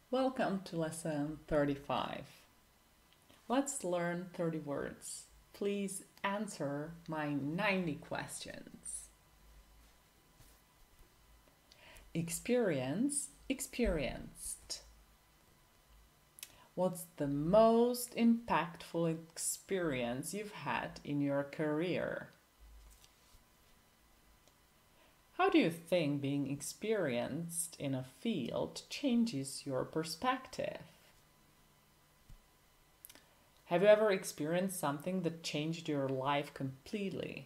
Welcome to lesson 35. Let's learn 30 words. Please answer my 90 questions. Experience, experienced. What's the most impactful experience you've had in your career? How do you think being experienced in a field changes your perspective? Have you ever experienced something that changed your life completely?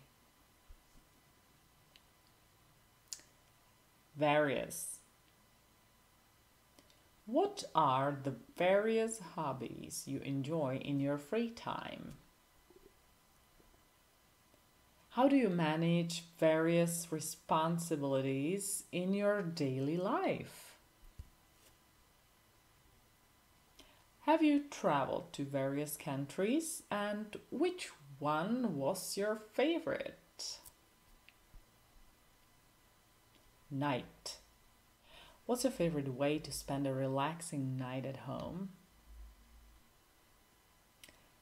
Various. What are the various hobbies you enjoy in your free time? How do you manage various responsibilities in your daily life? Have you traveled to various countries, and which one was your favorite? Night. What's your favorite way to spend a relaxing night at home?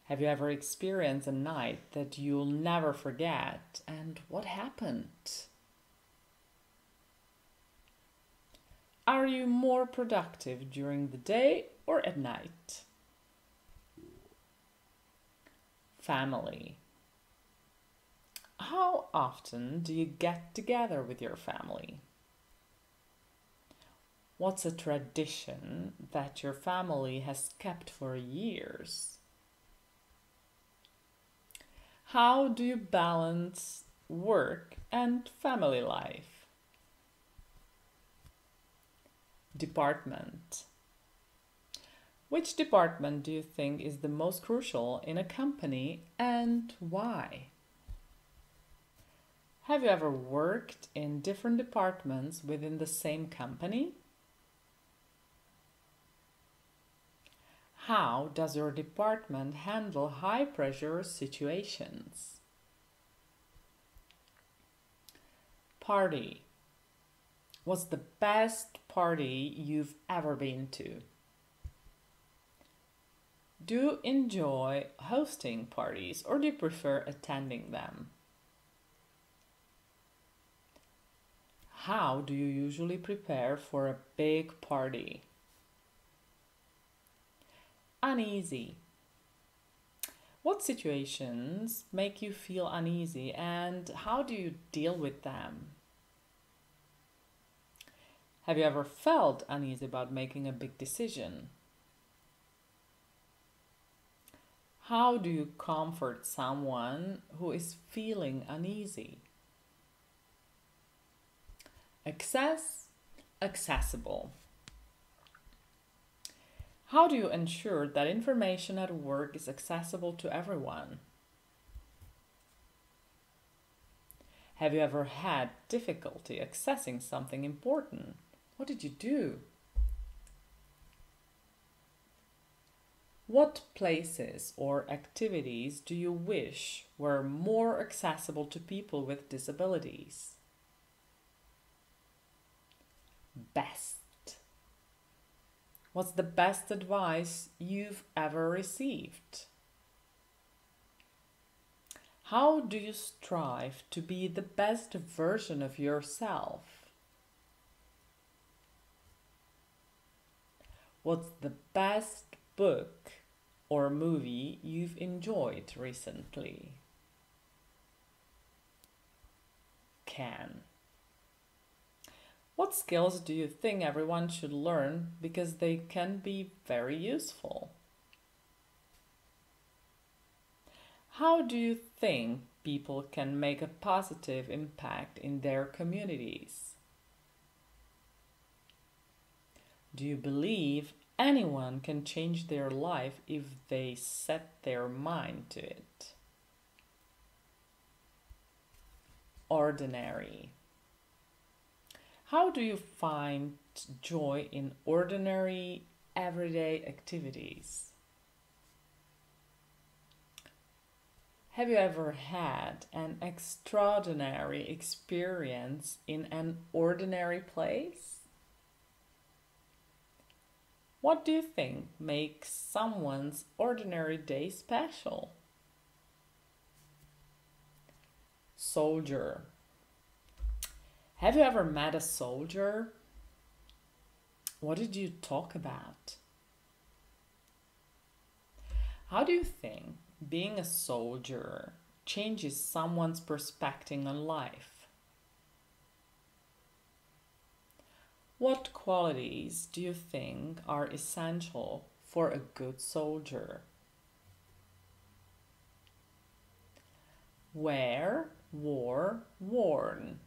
Have you ever experienced a night that you'll never forget, and what happened? Are you more productive during the day or at night? Family. How often do you get together with your family? What's a tradition that your family has kept for years? How do you balance work and family life? Department. Which department do you think is the most crucial in a company, and why? Have you ever worked in different departments within the same company? How does your department handle high-pressure situations? Party. What's the best party you've ever been to? Do you enjoy hosting parties, or do you prefer attending them? How do you usually prepare for a big party? Uneasy. What situations make you feel uneasy, and how do you deal with them? Have you ever felt uneasy about making a big decision? How do you comfort someone who is feeling uneasy? Access, accessible. How do you ensure that information at work is accessible to everyone? Have you ever had difficulty accessing something important? What did you do? What places or activities do you wish were more accessible to people with disabilities? Best. What's the best advice you've ever received? How do you strive to be the best version of yourself? What's the best book or movie you've enjoyed recently? Can. What skills do you think everyone should learn because they can be very useful? How do you think people can make a positive impact in their communities? Do you believe anyone can change their life if they set their mind to it? Ordinary. How do you find joy in ordinary, everyday activities? Have you ever had an extraordinary experience in an ordinary place? What do you think makes someone's ordinary day special? Soldier. Have you ever met a soldier? What did you talk about? How do you think being a soldier changes someone's perspective on life? What qualities do you think are essential for a good soldier? Wear, wore, worn.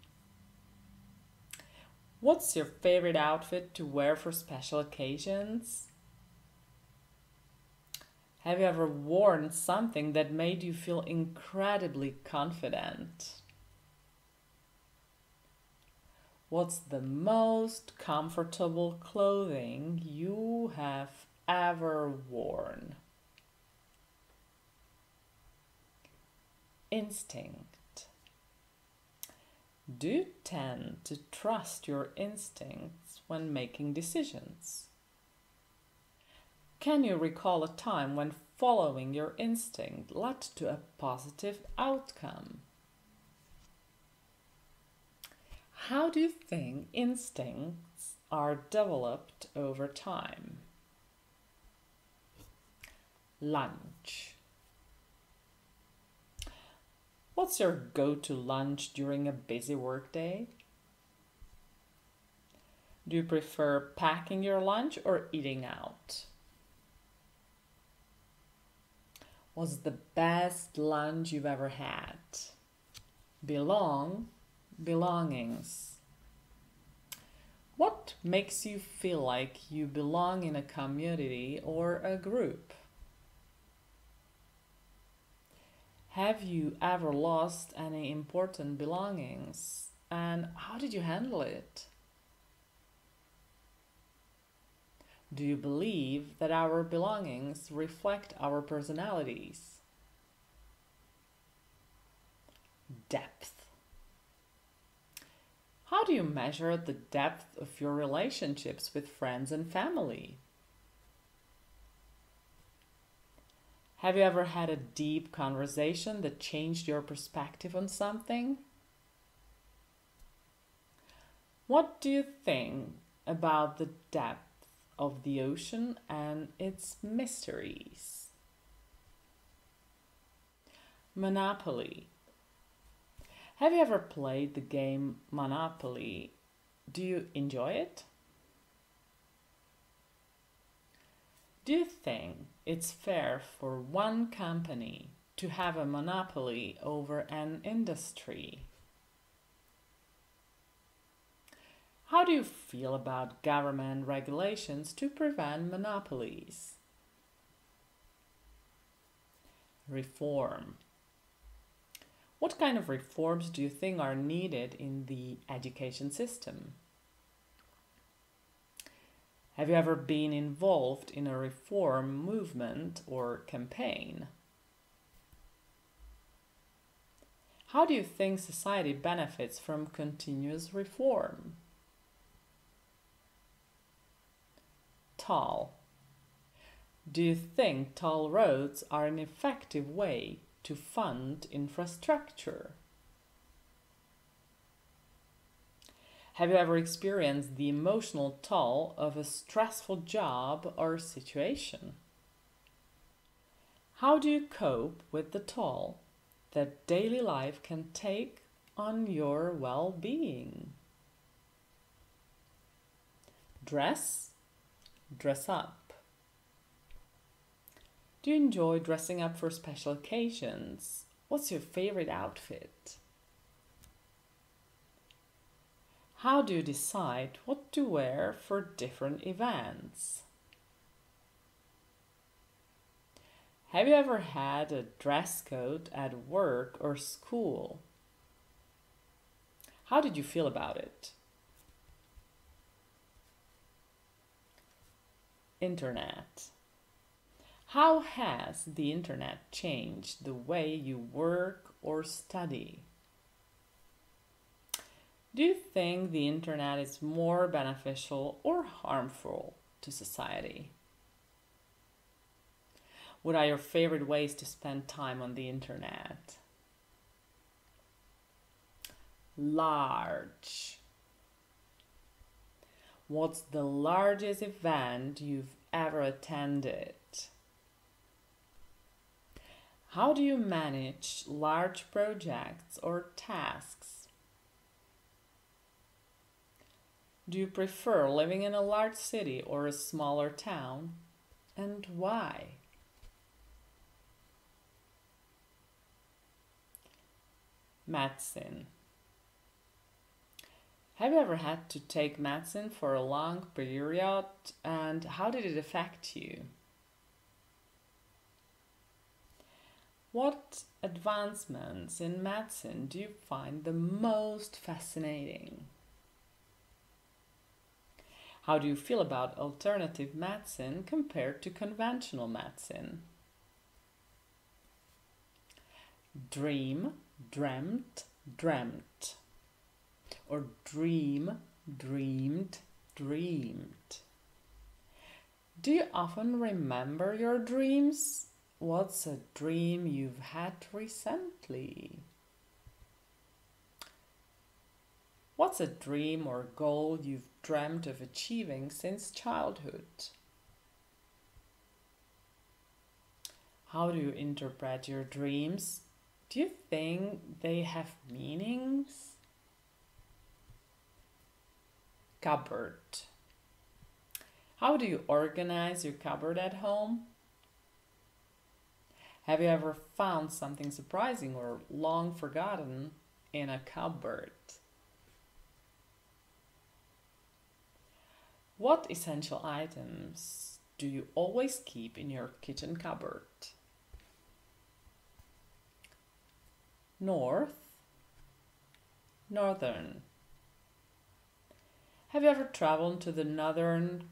What's your favorite outfit to wear for special occasions? Have you ever worn something that made you feel incredibly confident? What's the most comfortable clothing you have ever worn? Instinct. Do you tend to trust your instincts when making decisions? Can you recall a time when following your instinct led to a positive outcome? How do you think instincts are developed over time? Lunch. What's your go-to lunch during a busy workday? Do you prefer packing your lunch or eating out? What's the best lunch you've ever had? Belongings. What makes you feel like you belong in a community or a group? Have you ever lost any important belongings, and how did you handle it? Do you believe that our belongings reflect our personalities? Depth. How do you measure the depth of your relationships with friends and family? Have you ever had a deep conversation that changed your perspective on something? What do you think about the depth of the ocean and its mysteries? Monopoly. Have you ever played the game Monopoly? Do you enjoy it? Do you think it's fair for one company to have a monopoly over an industry? How do you feel about government regulations to prevent monopolies? Reform. What kind of reforms do you think are needed in the education system? Have you ever been involved in a reform movement or campaign? How do you think society benefits from continuous reform? Tall. Do you think toll roads are an effective way to fund infrastructure? Have you ever experienced the emotional toll of a stressful job or situation? How do you cope with the toll that daily life can take on your well-being? Dress up. Do you enjoy dressing up for special occasions? What's your favorite outfit? How do you decide what to wear for different events? Have you ever had a dress code at work or school? How did you feel about it? Internet. How has the internet changed the way you work or study? Do you think the internet is more beneficial or harmful to society? What are your favorite ways to spend time on the internet? Large. What's the largest event you've ever attended? How do you manage large projects or tasks? Do you prefer living in a large city or a smaller town, and why? Medicine. Have you ever had to take medicine for a long period, and how did it affect you? What advancements in medicine do you find the most fascinating? How do you feel about alternative medicine compared to conventional medicine? Dream, dreamt, dreamt. Or dream, dreamed, dreamed. Do you often remember your dreams? What's a dream you've had recently? What's a dream or goal you've dreamt of achieving since childhood? How do you interpret your dreams? Do you think they have meanings? Cupboard. How do you organize your cupboard at home? Have you ever found something surprising or long forgotten in a cupboard? What essential items do you always keep in your kitchen cupboard? North, northern. Have you ever traveled to the northern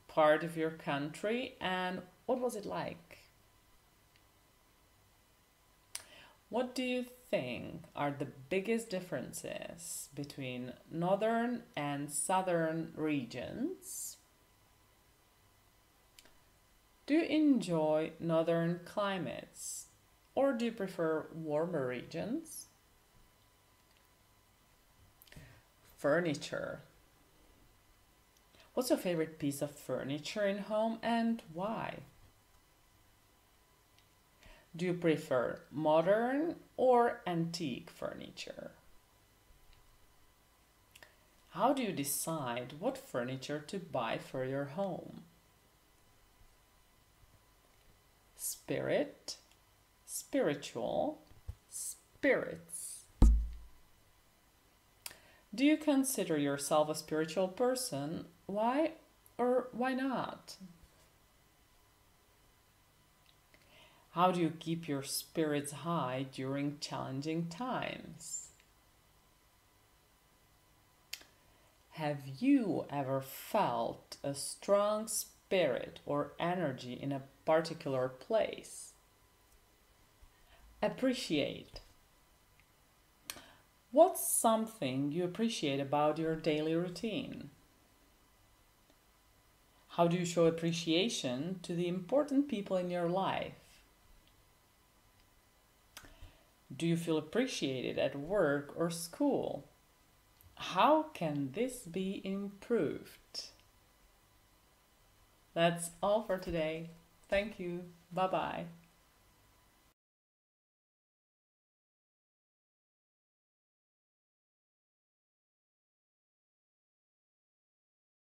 part of your country, and what was it like? What do you think are the biggest differences between northern and southern regions? Do you enjoy northern climates, or do you prefer warmer regions? Furniture. What's your favorite piece of furniture in home and why? Do you prefer modern or antique furniture? How do you decide what furniture to buy for your home? Spirit, spiritual, spirits. Do you consider yourself a spiritual person? Why or why not? How do you keep your spirits high during challenging times? Have you ever felt a strong spirit or energy in a particular place? Appreciate. What's something you appreciate about your daily routine? How do you show appreciation to the important people in your life? Do you feel appreciated at work or school? How can this be improved? That's all for today. Thank you. Bye-bye.